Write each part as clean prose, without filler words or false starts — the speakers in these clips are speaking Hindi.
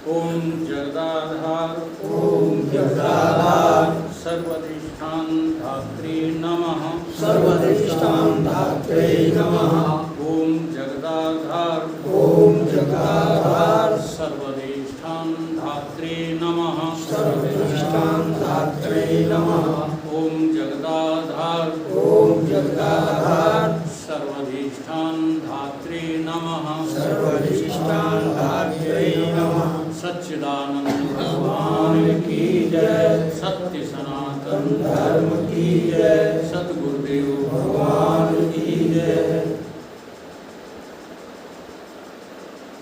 ओम जगदाधार ओम जगदाधार सर्वधिष्ठान धात्री नमः सर्वधिष्ठान धात्रे नमः। ओम जगदाधार ओम जगदाधार सर्वधिष्ठान धात्री नमः सर्वधिष्ठान धात्रे नमः। ओम जगदाधार ओम जगदाधार सर्वधिष्ठान धात्री नमः सर्वधिष्ठान धात्रे नमः। सच्चिदानंद भगवान की जय। सत्य सनातन धर्म की जय। सतगुरुदेव भगवान की जय।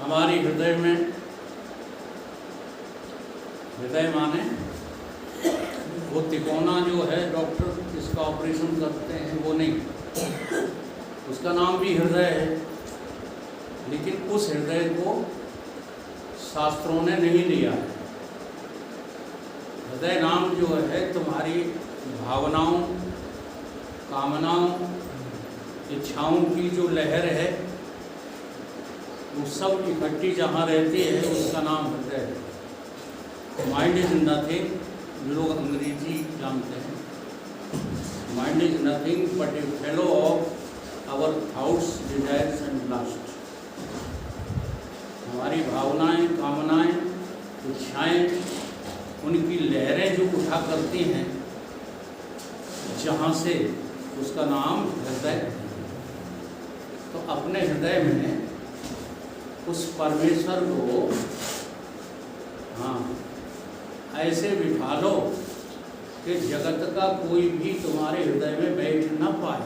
हमारी हृदय में, हृदय माने वो तिकोना जो है डॉक्टर इसका ऑपरेशन करते हैं वो नहीं, उसका नाम भी हृदय है, लेकिन उस हृदय को शास्त्रों ने नहीं लिया है। हृदय नाम जो है तुम्हारी भावनाओं, कामनाओं, इच्छाओं की जो लहर है वो सब इकट्ठी जहाँ रहती है उसका नाम हृदय है। माइंड इज नथिंग, जो लोग अंग्रेजी जानते हैं, mind is nothing but a fellow of our thoughts, desires and lust. हमारी भावनाएं, कामनाएं, इच्छाएं, उनकी लहरें जो उठा करती हैं जहाँ से, उसका नाम हृदय है। तो अपने हृदय में उस परमेश्वर को ऐसे बिठा लो कि जगत का कोई भी तुम्हारे हृदय में बैठ न पाए,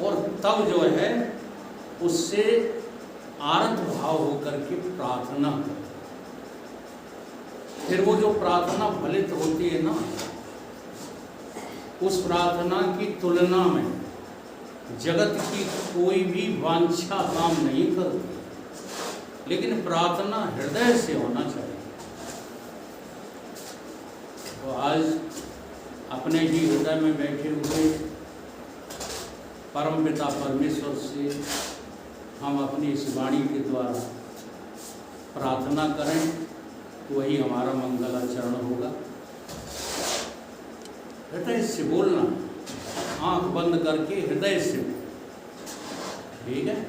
और तब जो है उससे आर्त भाव होकर के प्रार्थना करो। फिर वो जो प्रार्थना फलित होती है ना, उस प्रार्थना की तुलना में जगत की कोई भी वांछा काम नहीं करती, लेकिन प्रार्थना हृदय से होना चाहिए। तो आज अपने ही हृदय में बैठे हुए परमपिता परमेश्वर से हम अपनी इस वाणी के द्वारा प्रार्थना करें, तो वही हमारा मंगलाचरण होगा। हृदय से बोलना, आंख बंद करके हृदय से, ठीक है।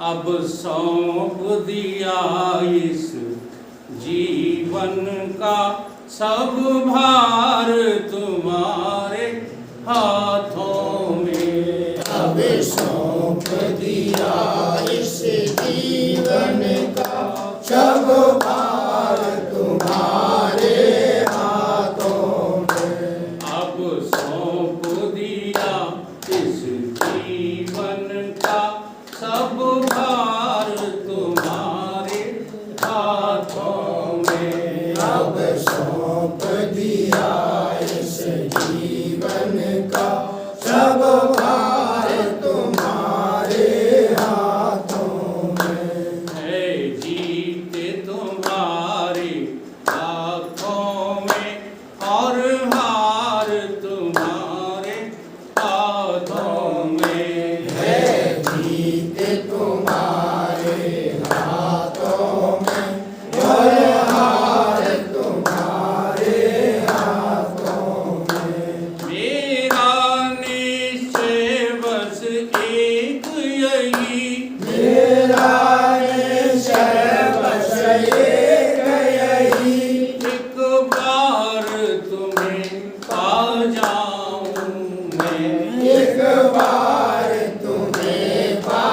अब सौंप दिया इस जीवन का सब भार तुम्हारे हाथों में। अब सौंप दिया इस जीवन का सब भार तुम्हारे हाथों में। अब सौंप दिया इस जीवन का सब भार तुम्हारे हाथों में। अब सौंप दिया इस जीवन का सब भार तुम्हारे हाथों में। है जीते तुम्हारे हाथों में और हार तुम्हारे हाथों में। है जीत तुम्हारे हाथों में और हार तुम्हारे हाथों में। मेरा निश्चय बस एक यही, मेरा निश्चय बस एक यही। एक बार तुम्हें पा जाऊं मैं। एक बार तुम्हें पा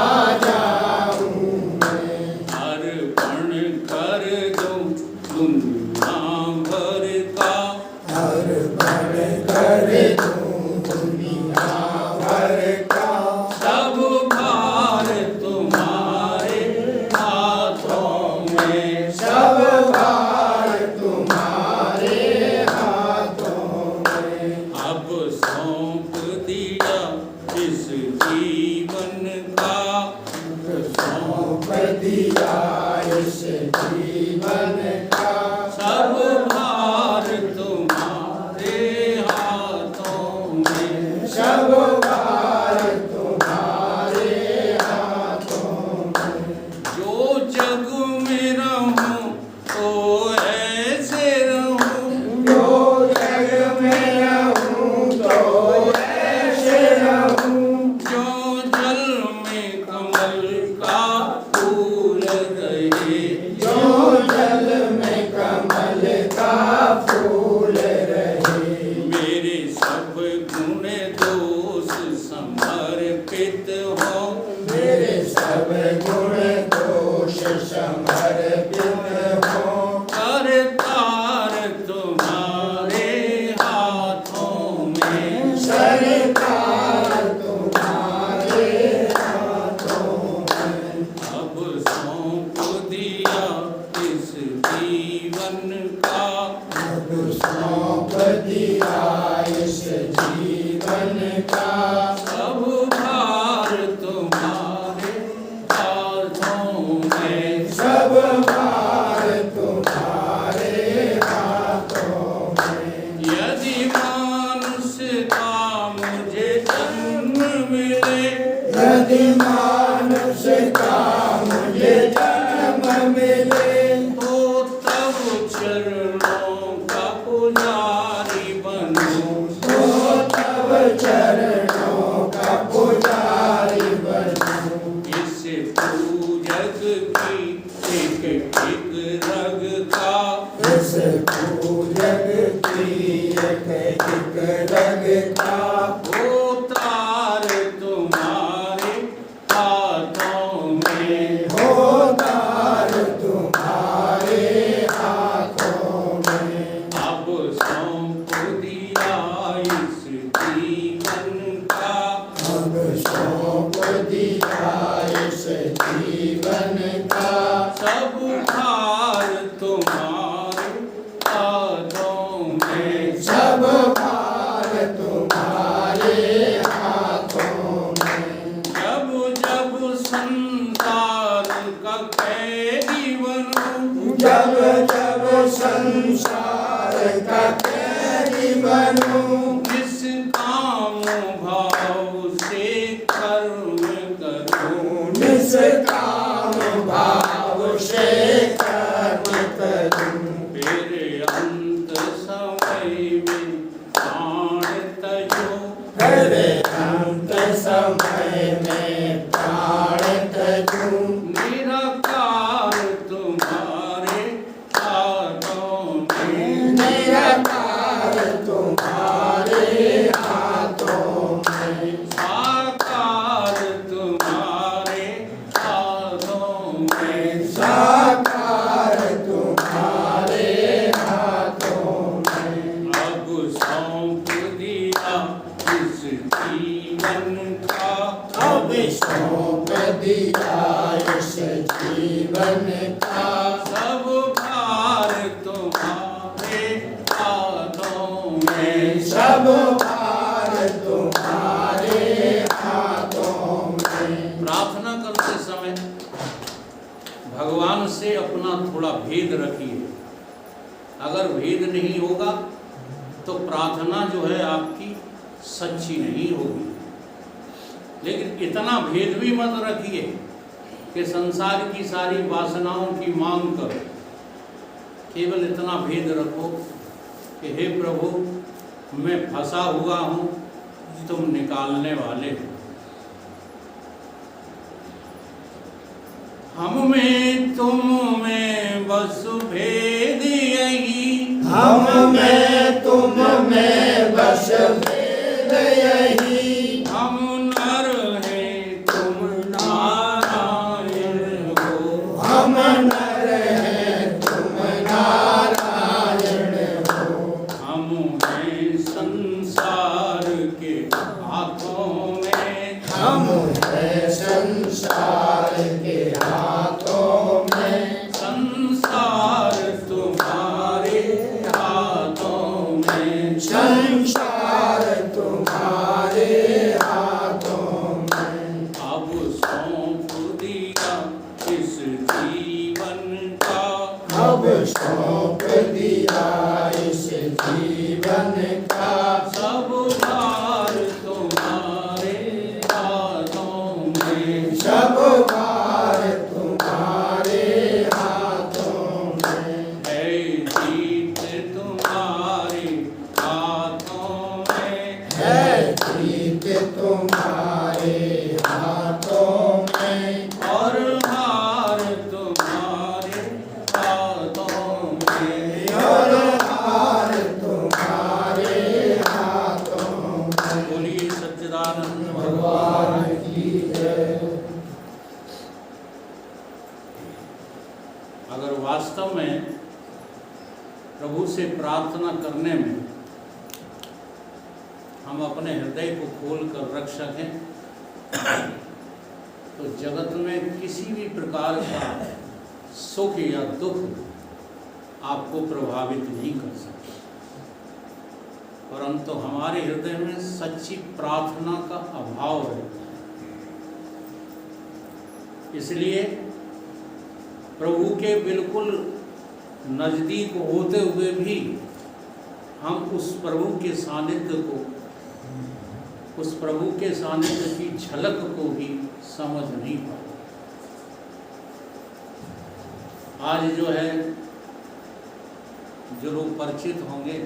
जाऊं मैं। अर्पण कर दूं दुनिया भर का, अर्पण कर दूं दुनिया भर का सब भार तुम्हारे हाथों में। सब भार तुम्हारे हाथों में। अब सौंप दिया इस जीवन का, सौंप दिया इस जीवन का सब भार तुम्हारे हाथों में। सब भार तुम्हारे हाथों में। जो पूजक की एक एक रग का, इस पूजक की एक एक रग का, अवतार तुम्हारे हाथों में, अवतार तुम्हारे हाथों में। अब सौंप दिया इस जीवन का, अब सौंप दिया इस जीवन का, सब भार तुम्हारे हाथों में, सब भार तुम्हारे हाथों में। जब जब संसार का कैदी बनूं, जब जब संसार का कैदी बनूं, निष्काम भाव से कर्म करूं, निष्काम भाव से कर्म करूं, फिर अंत समय में प्राण तजो, अरे अंत समय में प्राण तजूं। निराकार तुम्हारे हाथों में, निराकार तुम्हारे हाथों में, साकार तुम्हारे हाथों में, साकार तुम्हारे हाथों में। अब सौंप दिया इस जीवन का, अब सौंप दिया इस जीवन का, सब भार तुम्हारे हाथों में, सब भार तुम्हारे हाथों में। प्रार्थना करते समय भगवान से अपना थोड़ा भेद रखिए। अगर भेद नहीं होगा तो प्रार्थना जो है आपकी सच्ची नहीं होगी। लेकिन इतना भेद भी मत रखिए कि संसार की सारी वासनाओं की मांग करो। केवल इतना भेद रखो कि हे प्रभु, मैं फंसा हुआ हूँ, तुम निकालने वाले हो। हम में तुम में बस भेद यही, हम में तुम में बस भेद यही, हम नर हैं तुम नारायण हो, हम नर हैं तुम नारायण हो, हम हैं संसार के हाथों में, हम हैं संसार के हाथों में, संसार तुम्हारे हाथों में, संसार तुम्हारे हाथों में। अब सौंप दिया इस जीवन का, अब सौंप दिया इस जीवन का, सब भार तुम्हारे हाथों में, सब भार तुम्हारे हाथों में। है जीत तुम्हारे हाथों में, है जीत तुम्हारे हाथों में, और हार तुम्हारे हाथों में, और हार तुम्हारे हाथों में। बोलिए सच्चिदानंद भगवान की जय। अगर वास्तव में प्रभु से प्रार्थना करने में हम अपने हृदय को खोल कर रख सकें तो जगत में किसी भी प्रकार का सुख या दुख आपको प्रभावित नहीं कर सकता। परंतु हमारे हृदय में सच्ची प्रार्थना का अभाव रहता है। इसलिए प्रभु के बिल्कुल नज़दीक होते हुए भी हम उस प्रभु के सानिध्य को, उस प्रभु के सानिध्य की झलक को भी समझ नहीं पाते। आज जो है, जो लोग परिचित होंगे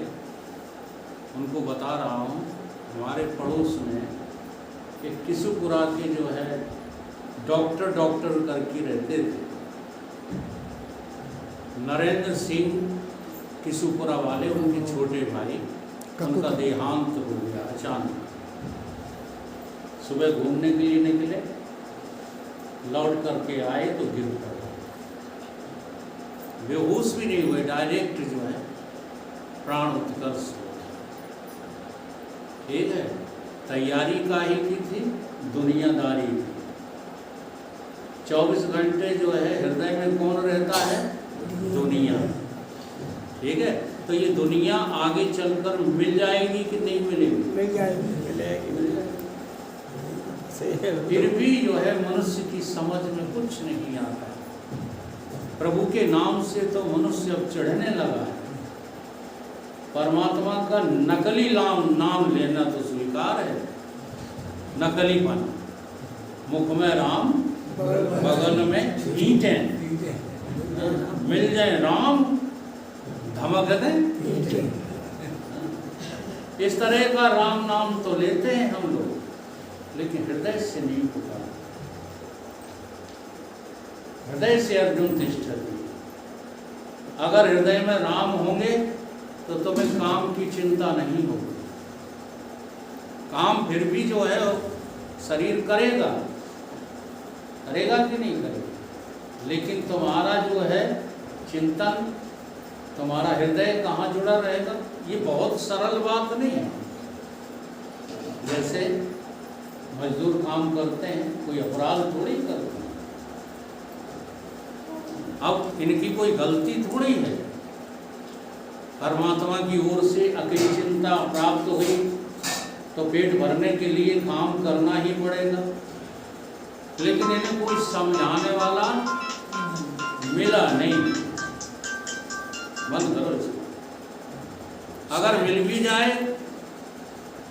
उनको बता रहा हूँ, हमारे पड़ोस में एक किशुपुरा के जो है डॉक्टर डॉक्टर करके रहते थे। नरेंद्र सिंह किशुपुरा वाले, उनके छोटे भाई, उनका देहांत हो गया अचानक। सुबह घूमने के लिए निकले, लौट करके आए तो गिर पड़े, बेहोश भी नहीं हुए, डायरेक्ट जो है प्राण उत्कर्ष हो गया। ठीक है, तैयारी काहे की थी? दुनियादारी की। 24 घंटे जो है हृदय में कौन रहता है? दुनिया। ठीक है, तो ये दुनिया आगे चलकर मिल जाएगी कि नहीं मिलेगी? मिल जाएगी, मिलेगी। फिर भी जो है मनुष्य की समझ में कुछ नहीं आता है। प्रभु के नाम से तो मनुष्य अब चढ़ने लगा है। परमात्मा का नकली नाम लेना तो स्वीकार है, नकलीपन। मुख में राम, बगल में ईंटें, मिल जाए राम, धमक दें। इस तरह का राम नाम तो लेते हैं हम लोग, लेकिन हृदय से नहीं पुकार। हृदय से अर्जुन तिष्ठति। अगर हृदय में राम होंगे तो तुम्हें काम की चिंता नहीं होगी। काम फिर भी जो है शरीर करेगा कि नहीं करेगा, लेकिन तुम्हारा जो है चिंतन, तुम्हारा हृदय कहाँ जुड़ा रहेगा? ये बहुत सरल बात नहीं है। जैसे मजदूर काम करते हैं, कोई अपराध थोड़ी करते हैं। अब इनकी कोई गलती थोड़ी है। परमात्मा की ओर से अकेली चिंता प्राप्त हुई तो पेट भरने के लिए काम करना ही पड़ेगा, लेकिन इन्हें कोई समझाने वाला मिला नहीं। बंद करो इसको। अगर मिल भी जाए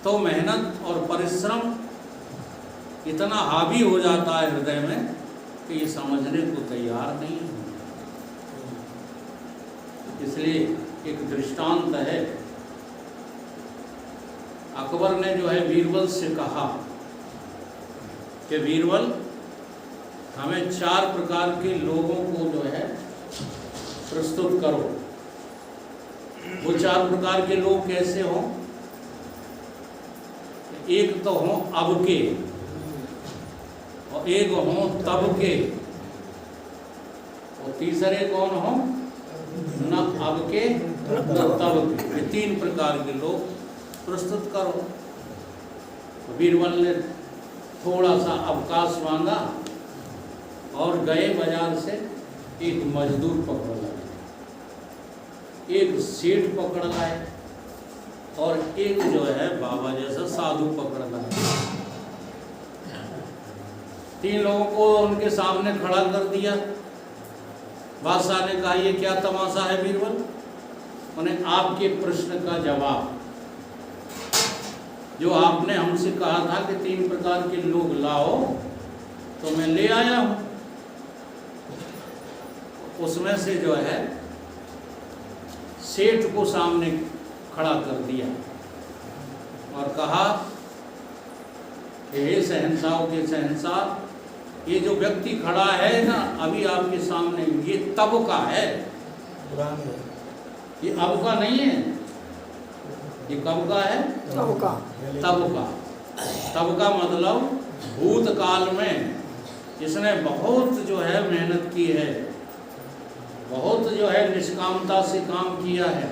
तो मेहनत और परिश्रम इतना हावी हो जाता है हृदय में कि ये समझने को तैयार नहीं है। इसलिए एक दृष्टांत है। अकबर ने जो है बीरबल से कहा कि बीरबल, हमें 4 प्रकार के लोगों को जो है प्रस्तुत करो। वो 4 प्रकार के लोग कैसे हों? एक तो हों अब के, और एक हों तब के, और तीसरे कौन हों? न अब के न तब के। ये 3 प्रकार के लोग प्रस्तुत करो। तो बीरबल ने थोड़ा सा अवकाश मांगा और गए बाजार से एक मजदूर पकड़ लाए, एक सेठ पकड़ लाए और एक जो है बाबा जैसा साधु पकड़ लाए। 3 लोगों को उनके सामने खड़ा कर दिया। बादशाह ने कहा, ये क्या तमाशा है बीरबल? उन्हें आपके प्रश्न का जवाब, जो आपने हमसे कहा था कि 3 प्रकार के लोग लाओ, तो मैं ले आया हूं। उसमें से जो है सेठ को सामने खड़ा कर दिया और कहा कि हे शहंशाह के शहंशाह, ये जो व्यक्ति खड़ा है ना अभी आपके सामने, ये तब का है, ये अब का नहीं है। ये कब का है? तब का। तब का। तब का मतलब भूतकाल में इसने बहुत जो है मेहनत की है, बहुत जो है निष्कामता से काम किया है,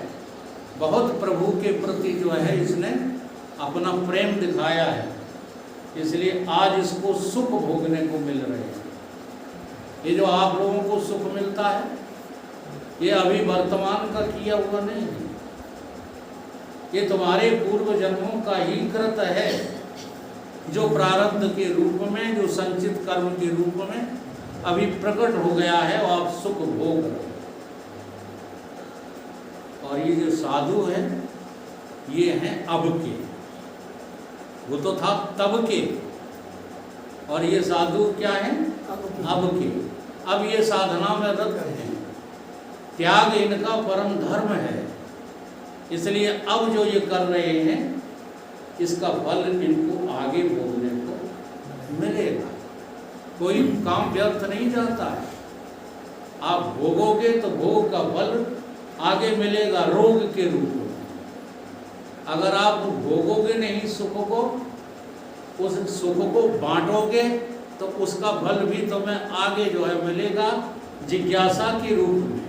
बहुत प्रभु के प्रति जो है इसने अपना प्रेम दिखाया है, इसलिए आज इसको सुख भोगने को मिल रहे हैं। ये जो आप लोगों को सुख मिलता है, ये अभी वर्तमान का किया हुआ नहीं है, ये तुम्हारे पूर्व जन्मों का ही कृत है, जो प्रारब्ध के रूप में, जो संचित कर्म के रूप में अभी प्रकट हो गया है, और आप सुख भोग रहे। और ये जो साधु है, ये हैं अब के। वो तो था तब के, और ये साधु क्या है? अब के। अब ये साधना में रत हैं, त्याग इनका परम धर्म है, इसलिए अब जो ये कर रहे हैं इसका फल इनको आगे भोगने को मिलेगा। कोई काम व्यर्थ नहीं जाता है। आप भोगोगे तो भोग का फल आगे मिलेगा रोग के रूप में। अगर आप भोगोगे नहीं सुख को, उस सुख को बांटोगे तो उसका फल भी तुम्हें आगे जो है मिलेगा जिज्ञासा के रूप में।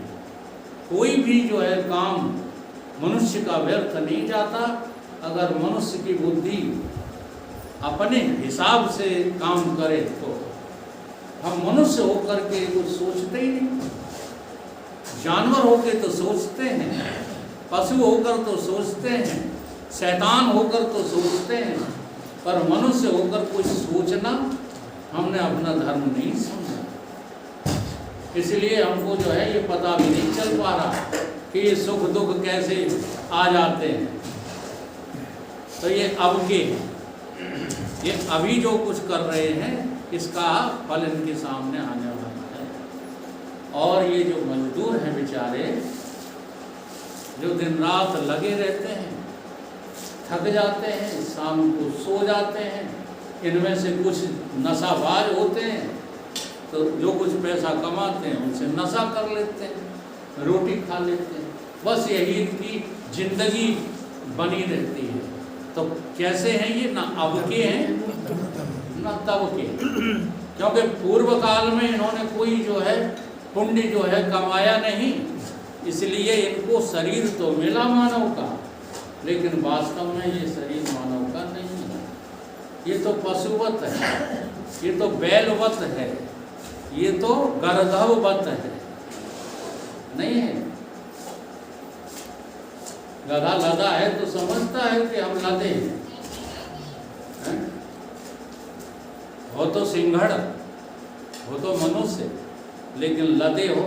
कोई भी जो है काम मनुष्य का व्यर्थ नहीं जाता अगर मनुष्य की बुद्धि अपने हिसाब से काम करे तो। हम मनुष्य होकर के कुछ सोचते ही नहीं, जानवर होकर तो सोचते हैं, पशु होकर तो सोचते हैं, शैतान होकर तो सोचते हैं, पर मनुष्य होकर कुछ सोचना हमने अपना धर्म नहीं समझा। इसलिए हमको जो है ये पता भी नहीं चल पा रहा कि ये सुख दुख कैसे आ जाते हैं। तो ये अब के, ये अभी जो कुछ कर रहे हैं इसका फल इनके सामने आने वाला है। और ये जो मजदूर हैं बेचारे, जो दिन रात लगे रहते हैं, थक जाते हैं, शाम को सो जाते हैं, इनमें से कुछ नशाबाज होते हैं तो जो कुछ पैसा कमाते हैं उनसे नशा कर लेते हैं, रोटी खा लेते हैं, बस यही इनकी जिंदगी बनी रहती है। तो कैसे हैं ये? ना अब के हैं ना तब के, क्योंकि पूर्व काल में इन्होंने कोई जो है पुण्य जो है कमाया नहीं, इसलिए इनको शरीर तो मिला मानव का, लेकिन वास्तव में ये शरीर मानव का नहीं है। ये तो पशुवत है, ये तो बैलवत है, ये तो गर्दभवत है, नहीं है। गधा लदा है तो समझता है कि हम लदे हैं। हो तो सिंघड़, हो तो मनुष्य, लेकिन लदे हो।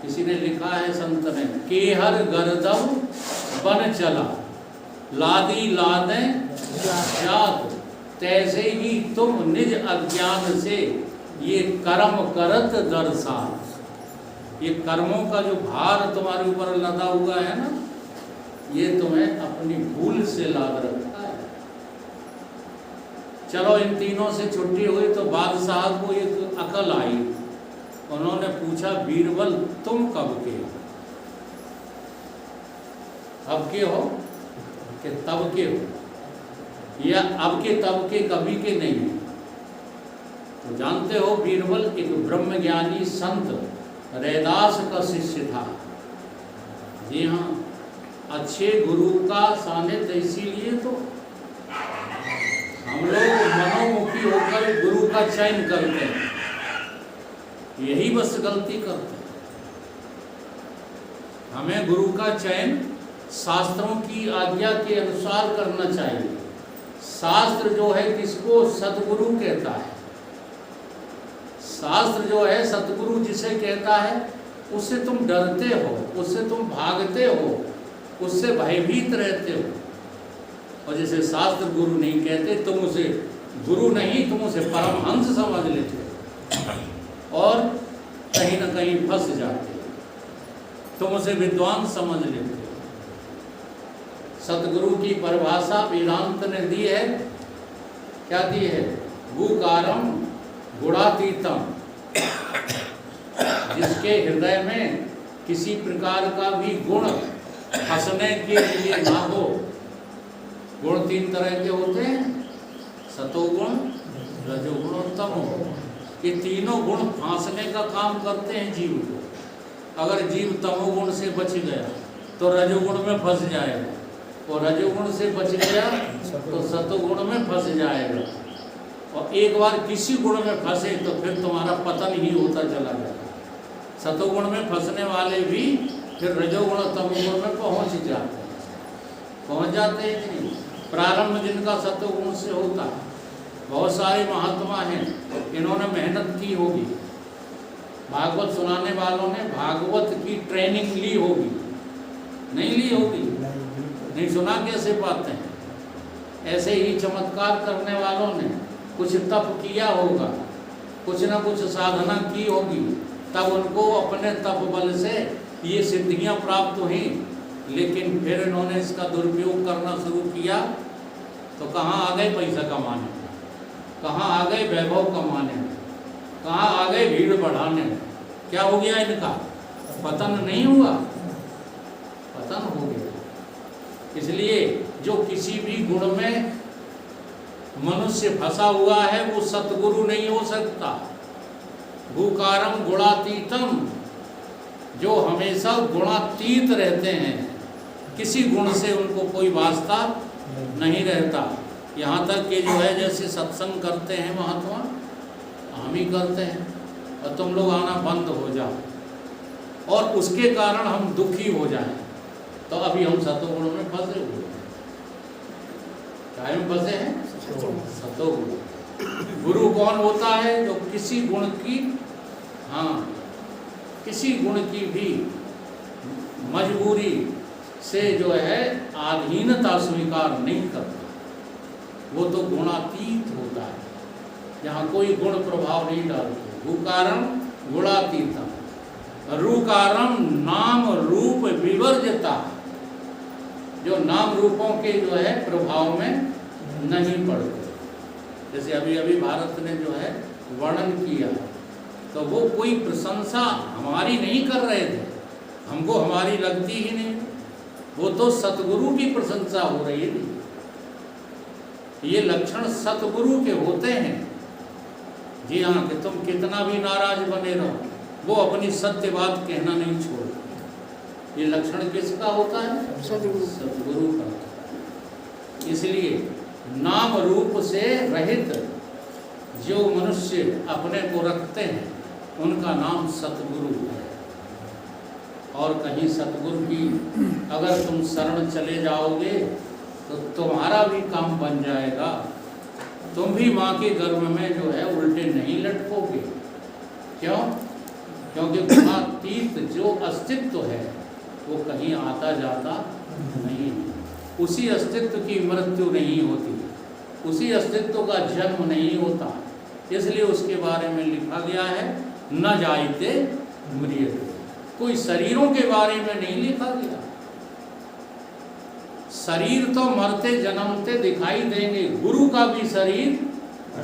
किसी ने लिखा है संत ने, केहर गर्दभ बन चला, लादी लादे जात, तैसे ही तुम निज अज्ञान से ये कर्म करत दर्शात। ये कर्मों का जो भार तुम्हारे ऊपर लदा हुआ है ना, ये तुम्हें अपनी भूल से लाद रखा है। चलो इन तीनों से छुट्टी हुई तो बादशाह को एक अकल आई। उन्होंने पूछा, बीरबल तुम कब के हो? अब के हो कि तब के हो, या अब के तब के कभी के नहीं है? तो जानते हो बीरबल एक ब्रह्मज्ञानी संत रैदास का शिष्य था। जी हाँ, अच्छे गुरु का सानिध्य, इसीलिए तो हम लोग मनोमुखी होकर गुरु का चयन करते हैं, यही बस गलती करते हैं। हमें गुरु का चयन शास्त्रों की आज्ञा के अनुसार करना चाहिए। शास्त्र जो है किसको सतगुरु कहता है। शास्त्र जो है सतगुरु जिसे कहता है, उससे तुम डरते हो, उससे तुम भागते हो, उससे भयभीत रहते हो। और जिसे शास्त्र गुरु नहीं कहते, तुम उसे गुरु नहीं, तुम उसे परमहंस समझ लेते हो और कहीं ना कहीं फंस जाते हो, तुम उसे विद्वान समझ लेते हो। सतगुरु की परिभाषा वेदांत ने दी है, क्या दी है? गुकारम गुणातीतम, जिसके हृदय में किसी प्रकार का भी गुण हंसने के लिए ना हो। गुण तीन तरह के होते हैं, सतोगुण, रजोगुण और तमोगुण। ये तीनों गुण फांसने का काम करते हैं जीव को। अगर जीव तमोगुण से बच गया तो रजोगुण में फंस जाएगा, और रजोगुण से बच गया तो सतोगुण में फंस जाएगा। और एक बार किसी गुण में फंसे तो फिर तुम्हारा पतन ही होता चला जाएगा। सतोगुण में फंसने वाले भी फिर रजोगुण और तमोगुण में पहुंच जाते हैं कि नहीं? प्रारंभ जिनका सतोगुण से होता, बहुत सारे महात्मा हैं, इन्होंने मेहनत की होगी। भागवत सुनाने वालों ने भागवत की ट्रेनिंग ली होगी, नहीं ली होगी? नहीं सुना कैसे पाते हैं? ऐसे ही चमत्कार करने वालों ने कुछ तप किया होगा, कुछ ना कुछ साधना की होगी, तब उनको अपने तप बल से ये सिद्धियां प्राप्त हुई। लेकिन फिर इन्होंने इसका दुरुपयोग करना शुरू किया तो कहाँ आ गए पैसा कमाने। कहाँ आ गए वैभव कमाने में, कहाँ आ गए भीड़ बढ़ाने में। क्या हो गया इनका? पतन नहीं हुआ, पतन हो गया। इसलिए जो किसी भी गुण में मनुष्य फंसा हुआ है वो सतगुरु नहीं हो सकता। गुकारम गुणातीतम, जो हमेशा गुणातीत रहते हैं, किसी गुण से उनको कोई वास्ता नहीं रहता। यहाँ तक कि जो है जैसे सत्संग करते हैं महात्मा, हम ही करते हैं और तुम लोग आना बंद हो जाओ और उसके कारण हम दुखी हो जाएं, तो अभी हम सतोगुण में फंसे हुए हैं। क्या में फंसे हैं? सतोगुण। गुरु कौन होता है? जो किसी गुण की, हाँ, किसी गुण की भी मजबूरी से जो है आधीनता स्वीकार नहीं करता, वो तो गुणातीत होता है, जहाँ कोई गुण प्रभाव नहीं डालते। गुकारम गुणातीतम, रुकारम नाम रूप विवर्जता, जो नाम रूपों के जो है प्रभाव में नहीं पड़ते। जैसे अभी अभी भारत ने जो है वर्णन किया, तो वो कोई प्रशंसा हमारी नहीं कर रहे थे, हमको हमारी लगती ही नहीं, वो तो सतगुरु की प्रशंसा हो रही थी। ये लक्षण सतगुरु के होते हैं। जी हाँ, कि तुम कितना भी नाराज बने रहो, वो अपनी सत्य बात कहना नहीं छोड़ते। ये लक्षण किसका होता है? सतगुरु का। इसलिए नाम रूप से रहित जो मनुष्य अपने को रखते हैं, उनका नाम सतगुरु है। और कहीं सतगुरु की अगर तुम शरण चले जाओगे तो तुम्हारा भी काम बन जाएगा, तुम भी माँ के गर्भ में जो है उल्टे नहीं लटकोगे। क्यों? क्योंकि गुणातीत जो अस्तित्व है वो कहीं आता जाता नहीं, उसी अस्तित्व की मृत्यु नहीं होती, उसी अस्तित्व का जन्म नहीं होता। इसलिए उसके बारे में लिखा गया है न जायते म्रियते। कोई शरीरों के बारे में नहीं लिखा गया। शरीर तो मरते जन्मते दिखाई देंगे, गुरु का भी शरीर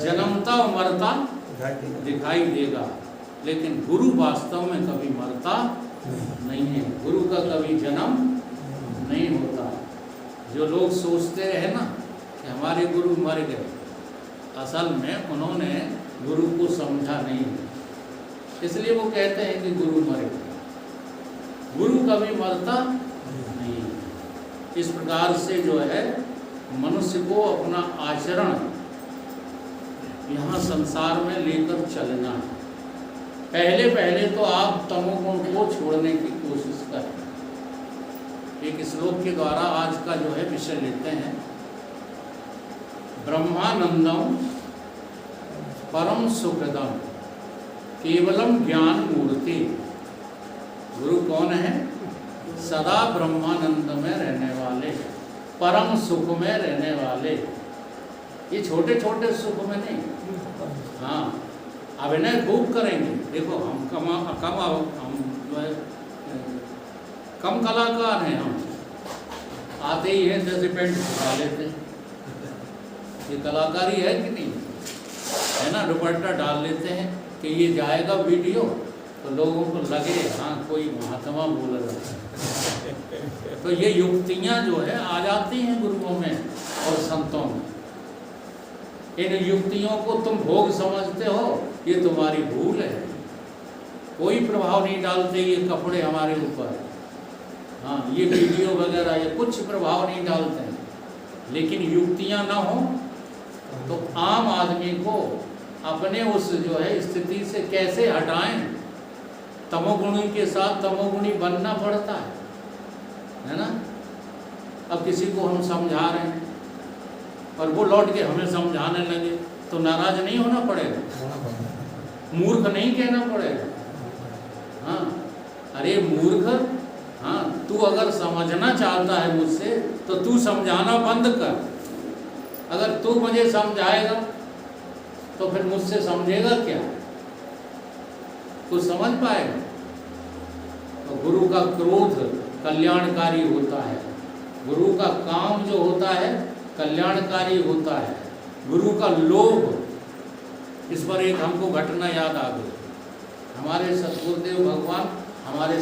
जन्मता और मरता दिखाई देगा, लेकिन गुरु वास्तव में कभी मरता नहीं है, गुरु का कभी जन्म नहीं होता। जो लोग सोचते हैं ना कि हमारे गुरु मर गए, असल में उन्होंने गुरु को समझा नहीं, इसलिए वो कहते हैं कि गुरु मर गए। गुरु कभी मरता नहीं। इस प्रकार से जो है मनुष्य को अपना आचरण यहाँ संसार में लेकर चलना है। पहले पहले तो आप तमोगुण को छोड़ने की कोशिश करें। एक श्लोक के द्वारा आज का जो है विषय लेते हैं। ब्रह्मानंदम परम सुखदम केवलम ज्ञान मूर्ति। गुरु कौन है? सदा ब्रह्मानंद में रहने वाले, परम सुख में रहने वाले। ये छोटे छोटे सुख में नहीं, हाँ, अभिनय खूब करेंगे। देखो हम कम कलाकार हैं, हम आते ही हैं जैसे पेंट छुपा लेते हैं, ये कलाकारी है कि नहीं है ना। दुपट्टा डाल लेते हैं कि ये जाएगा वीडियो तो लोगों को लगे हाँ कोई महात्मा बोल रहा है। तो ये युक्तियाँ जो है आ जाती हैं गुरुओं में और संतों में। इन युक्तियों को तुम भोग समझते हो, ये तुम्हारी भूल है। कोई प्रभाव नहीं डालते ये कपड़े हमारे ऊपर, हाँ, ये वीडियो वगैरह ये कुछ प्रभाव नहीं डालते हैं। लेकिन युक्तियाँ ना हो तो आम आदमी को अपने उस जो है स्थिति से कैसे हटाएं, तमोगुणी के साथ तमोगुणी बनना पड़ता है ना। अब किसी को हम समझा रहे हैं और वो लौट के हमें समझाने लगे तो नाराज नहीं होना पड़ेगा, मूर्ख नहीं कहना पड़ेगा। हाँ, अरे मूर्ख, हाँ, तू अगर समझना चाहता है मुझसे तो तू समझाना बंद कर। अगर तू मुझे समझाएगा तो फिर मुझसे समझेगा क्या, कुछ समझ पाएगा? तो गुरु का क्रोध कल्याणकारी होता है, गुरु का काम जो होता है कल्याणकारी होता है, गुरु का लोभ इस पर एक हमको घटना याद आ गई। हमारे सतगुरुदेव भगवान हमारे